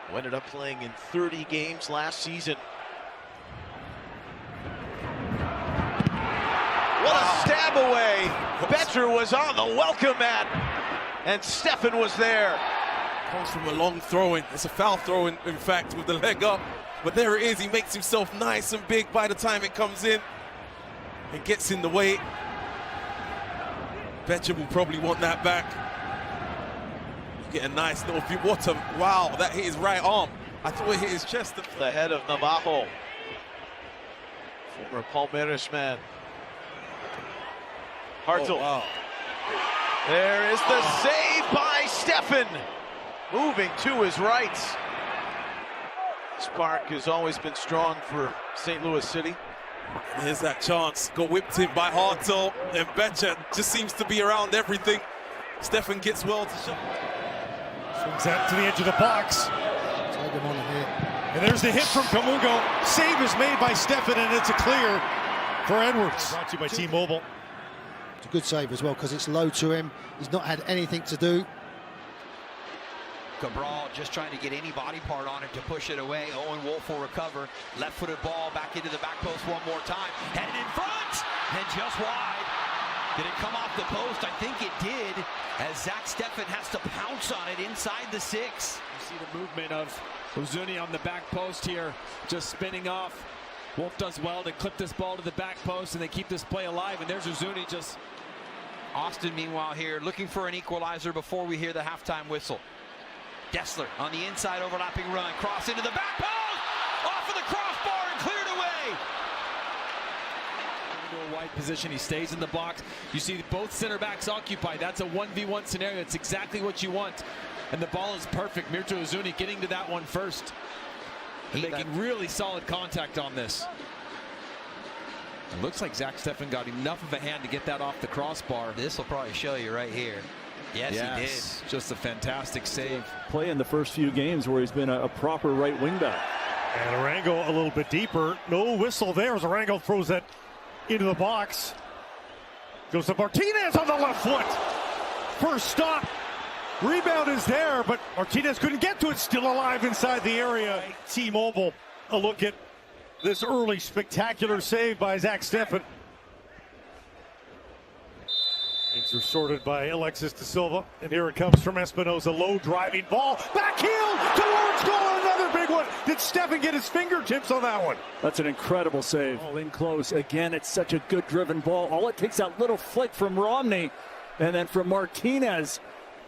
who ended up playing in 30 games last season. What a stab away. Betcher was on the welcome mat, and Steffen was there. Comes from a long throw-in. It's a foul throw-in, in fact, with the leg up. But there it is. He makes himself nice and big by the time it comes in. It gets in the way. Betcher will probably want that back. You get a nice little view. Wow, that hit his right arm. I thought it hit his chest. The head of Navajo. Former Palmeiras man. Hartzell. Oh, wow. There is the save by Steffen. Moving to his right. Spark has always been strong for St. Louis City. Here's that chance. Got whipped in by Hartzell, and Betcher just seems to be around everything. Steffen gets well to shot. Swings that to the edge of the box. And there's the hit from Kamungo. Save is made by Steffen, and it's a clear for Edwards. Brought to you by T-Mobile. It's a good save as well because it's low to him. He's not had anything to do. Cabral just trying to get any body part on it to push it away. Owen Wolf will recover. Left-footed ball back into the back post one more time. Headed in front and just wide. Did it come off the post? I think it did, as Zack Steffen has to pounce on it inside the 6. You see the movement of Ozuni on the back post here, just spinning off. Wolf does well to clip this ball to the back post, and they keep this play alive. And there's Ozuni just. Austin, meanwhile, here looking for an equalizer before we hear the halftime whistle. Dessler on the inside overlapping run, cross into the back post, off of the crossbar and cleared away. Into a wide position, he stays in the box. You see both center backs occupied. That's a 1v1 scenario. It's exactly what you want. And the ball is perfect. Mirto Ozuni getting to that one first. And making really solid contact on this. It looks like Zack Steffen got enough of a hand to get that off the crossbar. This will probably show you right here. Yes, he did. Just a fantastic save. Play in the first few games where he's been a proper right wing back. And Arango a little bit deeper. No whistle there as Arango throws that into the box. Goes to Martinez on the left foot. First stop. Rebound is there, but Martinez couldn't get to it. Still alive inside the area. T-Mobile, a look at this early spectacular save by Zack Steffen. Things are sorted by Alexis De Silva, and here it comes from Espinoza. Low driving ball, back heel towards goal, another big one. Did Steffen get his fingertips on that one? That's an incredible save. Oh, in close. Again, it's such a good driven ball. All it takes that little flick from Romney, and then from Martinez,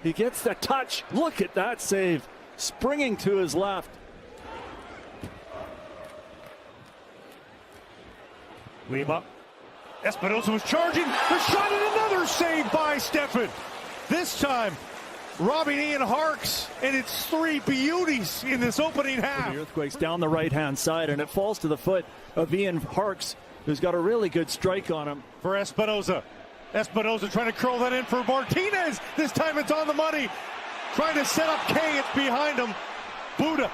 he gets the touch. Look at that save, springing to his left. Lima. Espinoza was charging. The shot and another save by Steffen. This time, robbing Ian Harks, and it's 3 beauties in this opening half. The Earthquakes down the right-hand side, and it falls to the foot of Ian Harks, who's got a really good strike on him. For Espinoza. Espinoza trying to curl that in for Martinez. This time it's on the money. Trying to set up Kay. It's behind him. Buddha.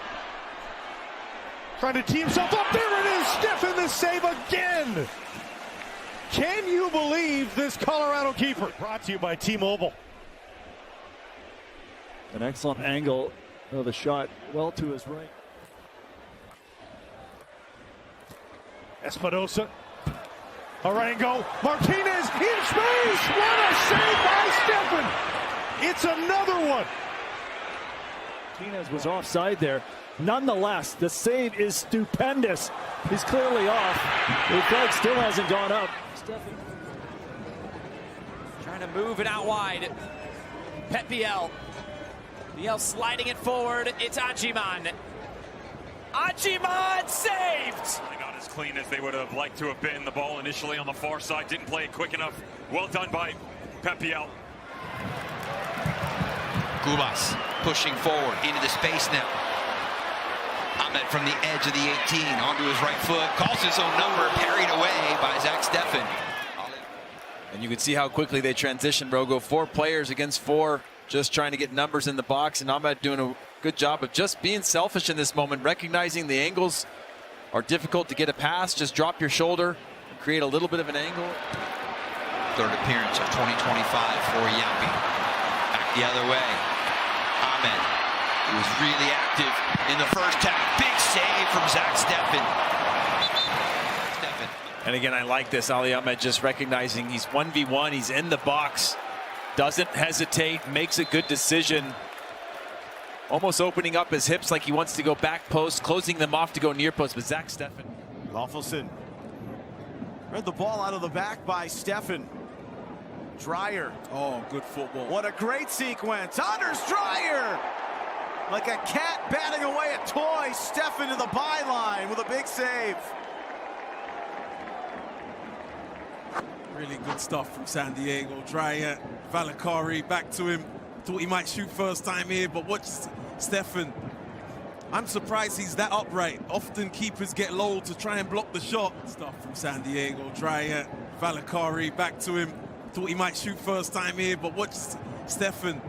Trying to tee himself up. There it is. Steffen the save again. Can you believe this Colorado keeper? Brought to you by T-Mobile. An excellent angle of the shot, well to his right. Espinoza. Arango. Martinez in space. What a save by Steffen. It's another one. Martinez was offside there. Nonetheless, the save is stupendous. He's clearly off. The flag still hasn't gone up. Trying to move it out wide. Pep Biel. Biel sliding it forward. It's Ajiman. Ajiman saved! Not as clean as they would have liked to have been. The ball initially on the far side didn't play it quick enough. Well done by Pep Biel. Gubas pushing forward into the space now. Ahmed from the edge of the 18 onto his right foot. Calls his own number, parried away by Zack Steffen. And you can see how quickly they transition, Brogo. 4 players against 4, just trying to get numbers in the box. And Ahmed doing a good job of just being selfish in this moment, recognizing the angles are difficult to get a pass. Just drop your shoulder and create a little bit of an angle. Third appearance of 2025 for Yampi. Back the other way. Ahmed He was really active in the first half. Big save from Zack Steffen. And again, I like this. Ali Ahmed just recognizing he's 1v1. He's in the box. Doesn't hesitate. Makes a good decision. Almost opening up his hips like he wants to go back post. Closing them off to go near post. But Zack Steffen. Loffelson read the ball out of the back by Steffen. Dreyer. Oh, good football. What a great sequence. Anders Dreyer. Like a cat batting away a toy. Steffen to the byline with a big save. Really good stuff from San Diego. Dreyer, Valakari, back to him. Thought he might shoot first time here, but watch Steffen. I'm surprised he's that upright. Often keepers get low to try and block the shot. Stuff from San Diego. Dreyer, Valakari, back to him. Thought he might shoot first time here, but watch Steffen.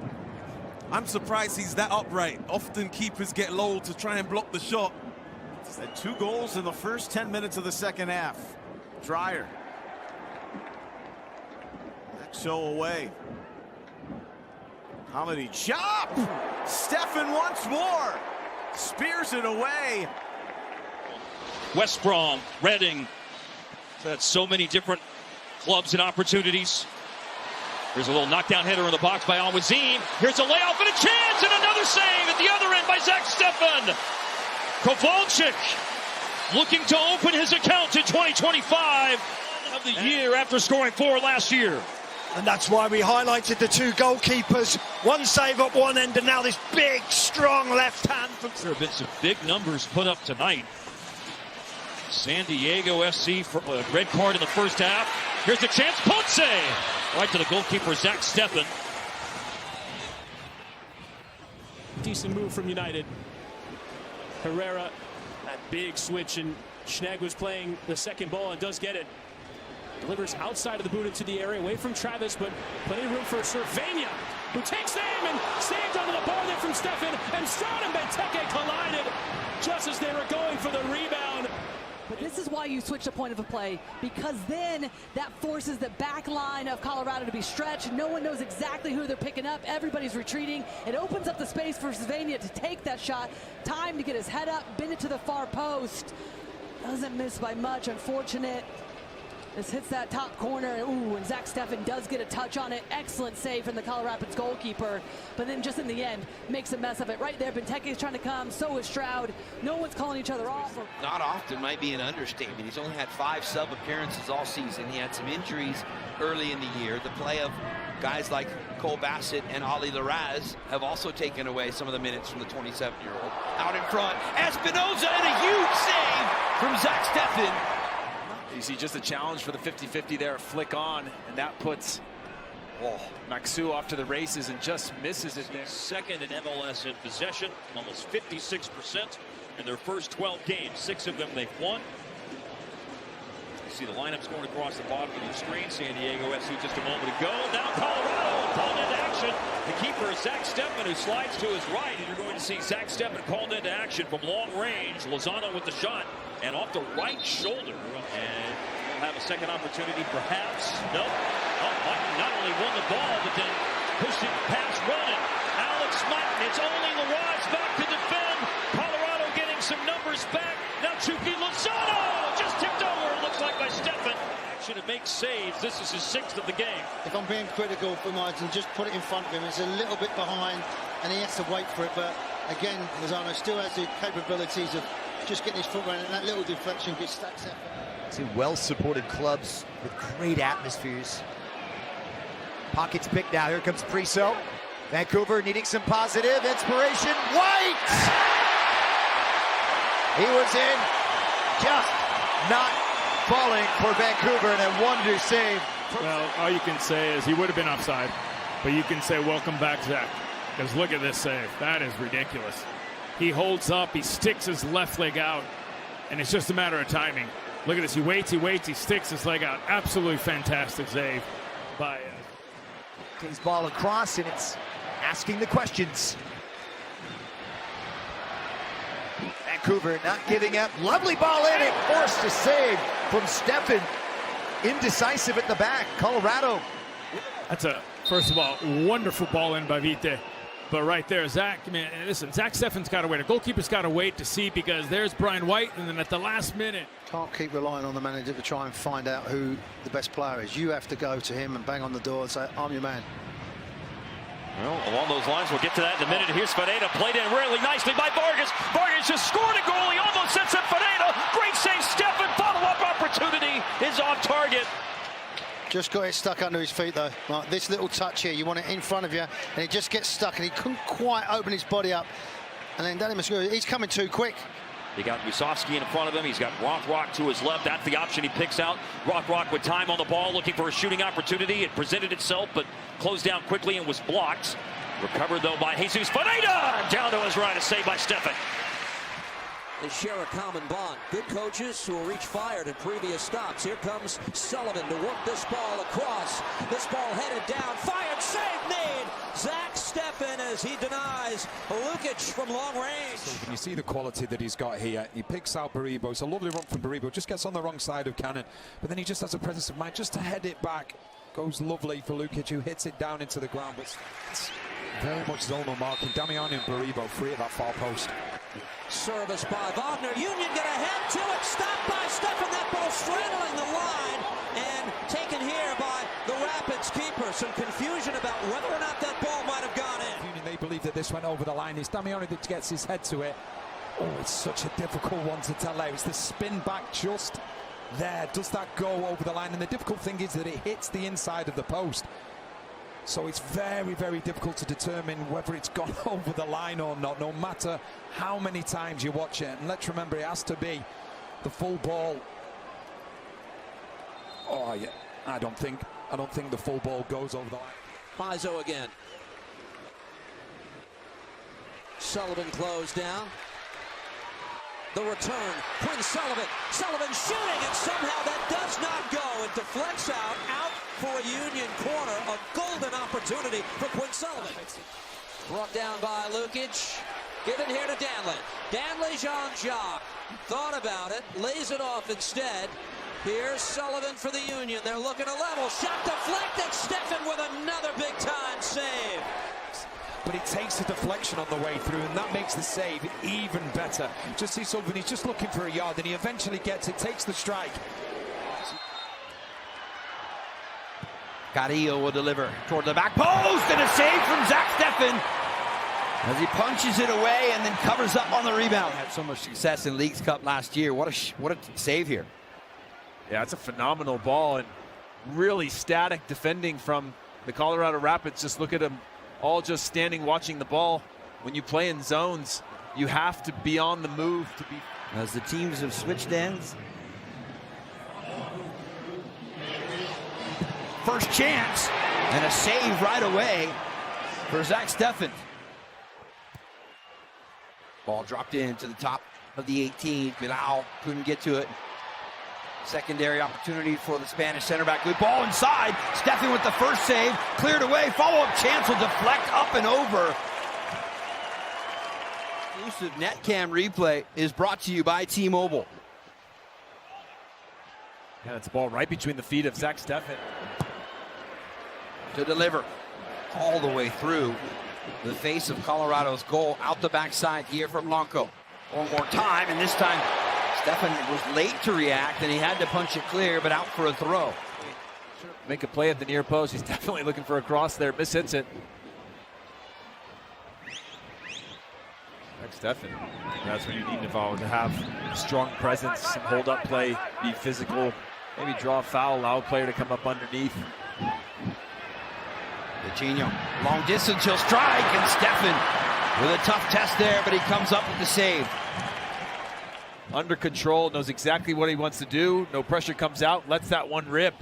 I'm surprised he's that upright. Often keepers get low to try and block the shot. He's had 2 goals in the first 10 minutes of the second half. Dreyer. So away. Hamidi chop! Steffen once more. Spears it away. West Brom, Reading. That's so many different clubs and opportunities. There's a little knockdown header in the box by Al-Wazim. Here's a layoff and a chance and another save at the other end by Zack Steffen. Kowalczyk looking to open his account in 2025 of the year after scoring 4 last year. And that's why we highlighted the 2 goalkeepers. One save at one end and now this big, strong left hand. There have been some big numbers put up tonight. San Diego SC for a red card in the first half. Here's the chance, Ponce! Right to the goalkeeper, Zack Steffen. Decent move from United. Herrera, that big switch, and Schnegg was playing the second ball and does get it. Delivers outside of the boot into the area, away from Travis, but plenty of room for Cervania, who takes aim and saved onto the bar there from Steffen, and Strad and Benteke collided just as they were going for the rebound. But this is why you switch the point of a play, because then that forces the back line of Colorado to be stretched. No one knows exactly who they're picking up. Everybody's retreating. It opens up the space for Cervania to take that shot. Time to get his head up, bend it to the far post. Doesn't miss by much, unfortunate. This hits that top corner, and Zack Steffen does get a touch on it. Excellent save from the Colorado Rapids goalkeeper. But then just in the end, makes a mess of it. Right there, Benteke is trying to come, so is Stroud. No one's calling each other off. Not often might be an understatement. He's only had 5 sub appearances all season. He had some injuries early in the year. The play of guys like Cole Bassett and Ali Larraz have also taken away some of the minutes from the 27-year-old. Out in front, Espinoza, and a huge save from Zack Steffen. You see just a challenge for the 50-50 there, flick on, and that puts Maxu off to the races and just misses it there. Second in MLS in possession, almost 56% in their first 12 games. 6 of them they've won. You see the lineups going across the bottom of your screen. San Diego SC just a moment ago. Now Colorado called into action. The keeper is Zack Steffen, who slides to his right, and you're going to see Zack Steffen called into action from long range. Lozano with the shot, and off the right shoulder. And we'll have a second opportunity, perhaps. No. Not only won the ball, but then pushed it past running. Alex Martin, it's only Larraz back to defend. Colorado getting some numbers back. Now Chucky Lozano just tipped over, it looks like, by Steffen. Action to make saves. This is his 6th of the game. If I'm being critical for Martin, just put it in front of him. It's a little bit behind, and he has to wait for it. But again, Lozano still has the capabilities of just getting his foot running, and that little deflection gets stacks up. Two well-supported clubs with great atmospheres. Pockets picked now. Here comes Priso. Vancouver needing some positive inspiration. White! He was in, just not falling for Vancouver, and a wonder save. Well, all you can say is he would have been offside, but you can say welcome back, Zach, because look at this save. That is ridiculous. He holds up, he sticks his left leg out, and it's just a matter of timing. Look at this, he waits, he sticks his leg out. Absolutely fantastic save by... His ball across, and it's asking the questions. Vancouver not giving up. Lovely ball in, and forced to save from Steffen. Indecisive at the back. Colorado. That's a, first of all, wonderful ball in by Vite. But right there, Zach, man, listen, Zack Steffen's got to wait. A goalkeeper's got to wait to see, because there's Brian White, and then at the last minute. Can't keep relying on the manager to try and find out who the best player is. You have to go to him and bang on the door and say, I'm your man. Well, along those lines, we'll get to that in a minute. Here's Fadeda, played in really nicely by Vargas. Vargas just scored a goal. He almost sets up Fadeda. Great save, Steffen. Follow-up opportunity is off target. Just got it stuck under his feet, though. Like this little touch here, you want it in front of you, and it just gets stuck, and he couldn't quite open his body up. And then Danny Mascuro, he's coming too quick. He got Musovski in front of him. He's got Rock to his left. That's the option he picks out. Rock with time on the ball, looking for a shooting opportunity. It presented itself, but closed down quickly and was blocked. Recovered, though, by Jesus Fadeda. Down to his right, a save by Steffen. They share a common bond. Good coaches who will reach fired at previous stops. Here comes Sullivan to work this ball across. This ball headed down. Fired, save made. Zack Steffen as he denies Lukic from long range. So when you see the quality that he's got here, he picks out Baribo. It's a lovely run from Baribo. Just gets on the wrong side of Cannon. But then he just has a presence of mind just to head it back. Goes lovely for Lukic, who hits it down into the ground. But it's very much zonal marking. Damiani and Baribo free at that far post. Service by Wagner. Union get ahead to it. Stopped by Steffen. That ball straddling the line and taken here by the Rapids keeper. Some confusion about whether or not that ball might have gone in. Union, they believe that this went over the line. It's Damiani that gets his head to it. Oh, it's such a difficult one to tell out. It's the spin back just there. Does that go over the line? And the difficult thing is that it hits the inside of the post. So it's very, very difficult to determine whether it's gone over the line or not, no matter how many times you watch it. And let's remember, it has to be the full ball. Oh, yeah. I don't think the full ball goes over the line. Pizzo again. Sullivan closed down. The return, Quinn Sullivan. Sullivan shooting, and somehow that does not go. It deflects out for a Union corner. A golden opportunity for Quinn Sullivan. Brought down by Lukic. Given here to Danley. Danley, Jean-Jacques. Thought about it, lays it off instead. Here's Sullivan for the Union. They're looking to level. Shot deflected. Steffen with another big-time save. But it takes a deflection on the way through, and that makes the save even better. Just see Sullivan, he's just looking for a yard, and he eventually gets it, takes the strike. Carrillo will deliver toward the back post, and a save from Zack Steffen as he punches it away and then covers up on the rebound. Had so much success in Leagues Cup last year. What a save here. Yeah, it's a phenomenal ball, and really static defending from the Colorado Rapids. Just look at them all just standing watching the ball. When you play in zones, you have to be on the move to be. As the teams have switched ends. First chance, and a save right away for Zack Steffen. Ball dropped into the top of the 18. Bilal couldn't get to it. Secondary opportunity for the Spanish center back. Good ball inside. Steffen with the first save. Cleared away. Follow-up chance will deflect up and over. Exclusive NetCam replay is brought to you by T-Mobile. Yeah, it's a ball right between the feet of Zack Steffen. To deliver all the way through the face of Colorado's goal. Out the backside here from Blanco. One more time, and this time Steffen was late to react, and he had to punch it clear, but out for a throw. Make a play at the near post. He's definitely looking for a cross there. Mishits it. Zack Steffen. That's what you need, Navarro, to have strong presence, some hold-up play, be physical, maybe draw a foul, allow a player to come up underneath. Coutinho, long distance, he'll strike, and Steffen with a tough test there, but he comes up with the save. Under control, knows exactly what he wants to do. No pressure comes out, lets that one rip.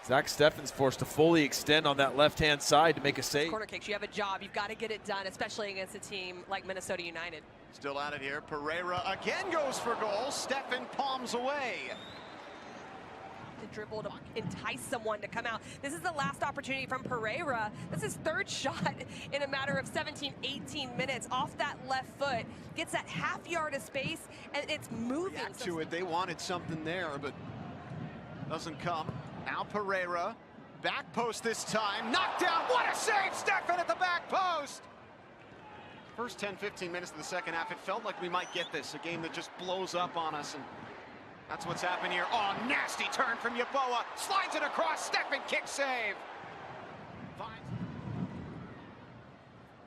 Zack Steffen's forced to fully extend on that left-hand side to make a save. Corner kicks, you have a job. You've got to get it done, especially against a team like Minnesota United. Still at it here. Pereira again goes for goal. Steffen palms away. To dribble to entice someone to come out. This is the last opportunity from Pereira. This is third shot in a matter of 17, 18 minutes off that left foot. Gets that half yard of space, and it's moving. React to it. They wanted something there, but doesn't come. Now Pereira Back post this time. Knocked down. What a save, Steffen at the back post. First 10-15 minutes of the second half, it felt like we might get this. A game that just blows up on us, and that's what's happened here. Oh, nasty turn from Yeboah. Slides it across. Steffen kick save.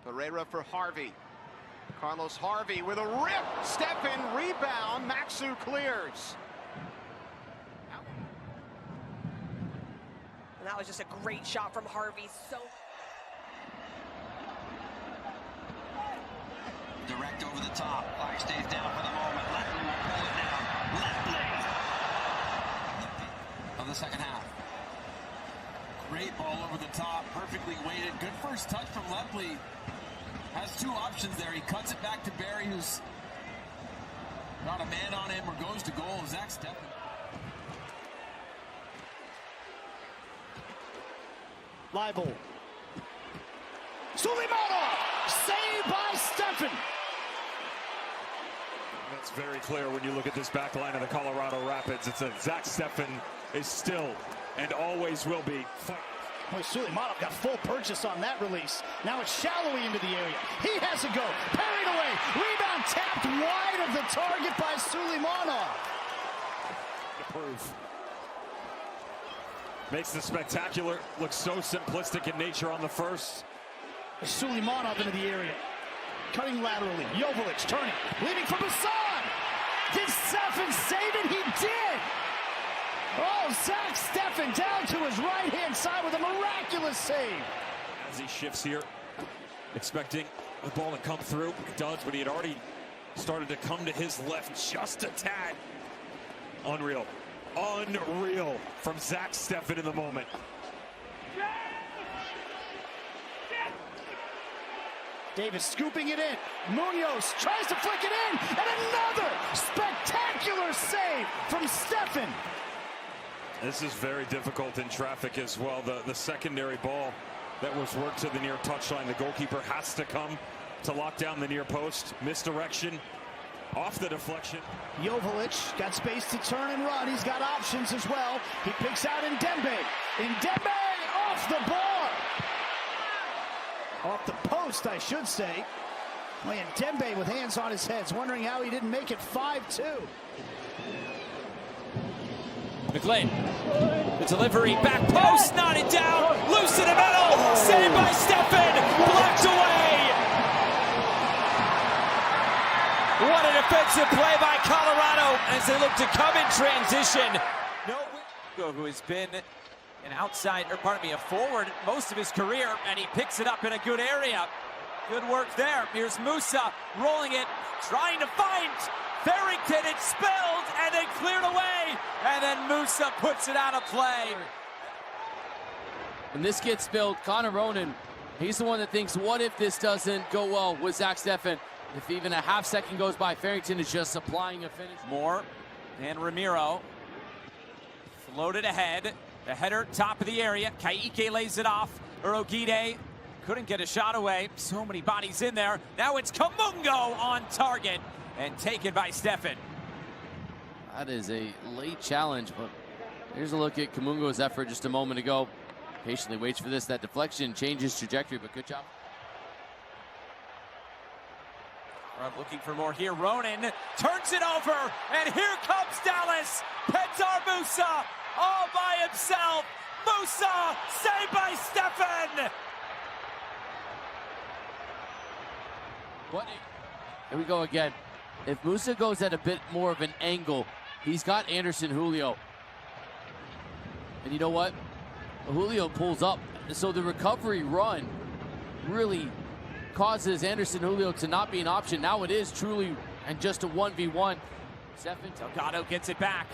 Pereira for Harvey. Carlos Harvey with a rip. Steffen rebound. Maxu clears. And that was just a great shot from Harvey. So direct over the top. Fire stays down for the moment. Lepley will pull it down. Lepley of the second half. Great ball over the top. Perfectly weighted. Good first touch from Lepley. Has two options there. He cuts it back to Barry, who's got a man on him, or goes to goal. Zack Steffen. Leibel. Suleimanov! Saved by Steffen! That's very clear when you look at this back line of the Colorado Rapids. It's a Zack Steffen is still and always will be. Boy, Suleimanov got full purchase on that release. Now it's shallowly into the area. He has to go. Parried away. Rebound tapped wide of the target by Suleimanov. To prove. Makes the spectacular look so simplistic in nature on the first. Suleimanov into the area. Cutting laterally. Joveljic turning. Leaving for Bassan. Did Steffen save it? He did. Oh, Zack Steffen down to his right-hand side with a miraculous save. As he shifts here, expecting the ball to come through. It does, but he had already started to come to his left just a tad. Unreal. Unreal from Zack Steffen in the moment. Davis scooping it in. Munoz tries to flick it in, and another spectacular save from Steffen. This is very difficult in traffic as well. The secondary ball that was worked to the near touchline. The goalkeeper has to come to lock down the near post. Misdirection off the deflection. Joveljic got space to turn and run. He's got options as well. He picks out Ndembe. Ndembe off the bar. Off the post, I should say. Ndembe with hands on his head, wondering how he didn't make it 5-2. McLean, the delivery, back post, knotted down, loose in the middle, saved by Steffen, blocked away. What a defensive play by Colorado as they look to come in transition. Who has been an outside, or pardon me, a forward most of his career, and he picks it up in a good area. Good work there. Here's Musa rolling it, trying to find Farrington. It's spilled and then cleared away, and then Musa puts it out of play. When this gets spilled, Connor Ronan, he's the one that thinks, what if this doesn't go well with Zack Steffen? If even a half second goes by, Farrington is just supplying a finish. Moore and Ramiro floated ahead. The header, top of the area. Kaike lays it off. Urogide couldn't get a shot away. So many bodies in there. Now it's Kamungo on target and taken by Steffen. That is a late challenge, but here's a look at Kamungo's effort just a moment ago. Patiently waits for this. That deflection changes trajectory, but good job. Looking for more here. Ronan turns it over, and here comes Dallas. Petar Musa all by himself. Musa saved by Steffen. What? Here we go again. If Musa goes at a bit more of an angle, he's got Anderson Julio. And you know what? Julio pulls up. So the recovery run really causes Anderson Julio to not be an option. Now it is truly and just a 1v1. Delgado gets it back.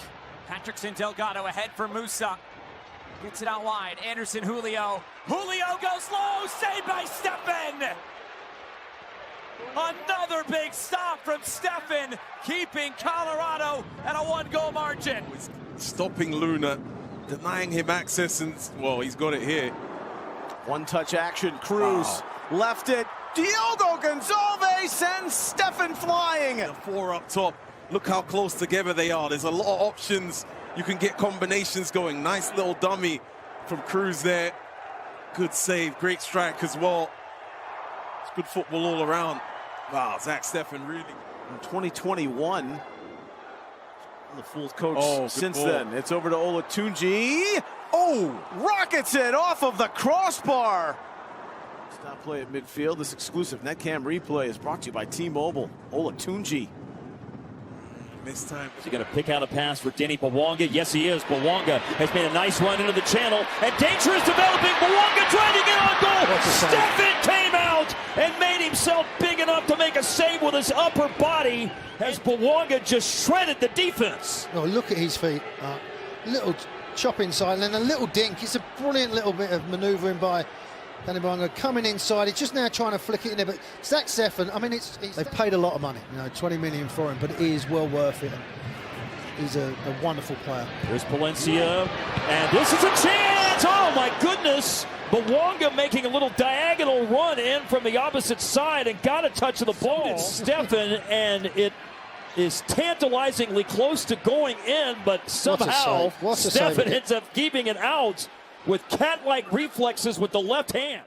Patrickson Delgado ahead for Musa. Gets it out wide. Anderson Julio. Julio goes low. Saved by Steffen. Another big stop from Steffen, keeping Colorado at a 1-goal margin. Stopping Luna, denying him access, and well, he's got it here. One-touch action. Cruz left it. Diogo Gonçalves sends Steffen flying. The four up top. Look how close together they are. There's a lot of options. You can get combinations going. Nice little dummy from Cruz there. Good save, great strike as well. It's good football all around. Wow, Zack Steffen really. In 2021, the Fools coach since then. It's over to Olatunji. Oh, rockets it off of the crossbar. Stop play at midfield. This exclusive NetCam replay is brought to you by T-Mobile. Olatunji. This time. Is he going to pick out a pass for Denny Bawanga? Yes, he is. Bawanga has made a nice run into the channel, and danger is developing. Bawanga trying to get on goal. Steffen came out and made himself big enough to make a save with his upper body as Bawanga just shredded the defense. Oh, look at his feet. Little chop inside and then a little dink. It's a brilliant little bit of manoeuvring by Danny Bawanga coming inside. He's just now trying to flick it in there, but Zack Steffen, I mean, they've paid a lot of money, 20 million for him, but it is well worth it. He's a wonderful player. Here's Palencia, and this is a chance! Oh my goodness! Bawanga making a little diagonal run in from the opposite side and got a touch of the ball. Steffen, and it is tantalizingly close to going in, but somehow Steffen ends up keeping it out with cat-like reflexes with the left hand.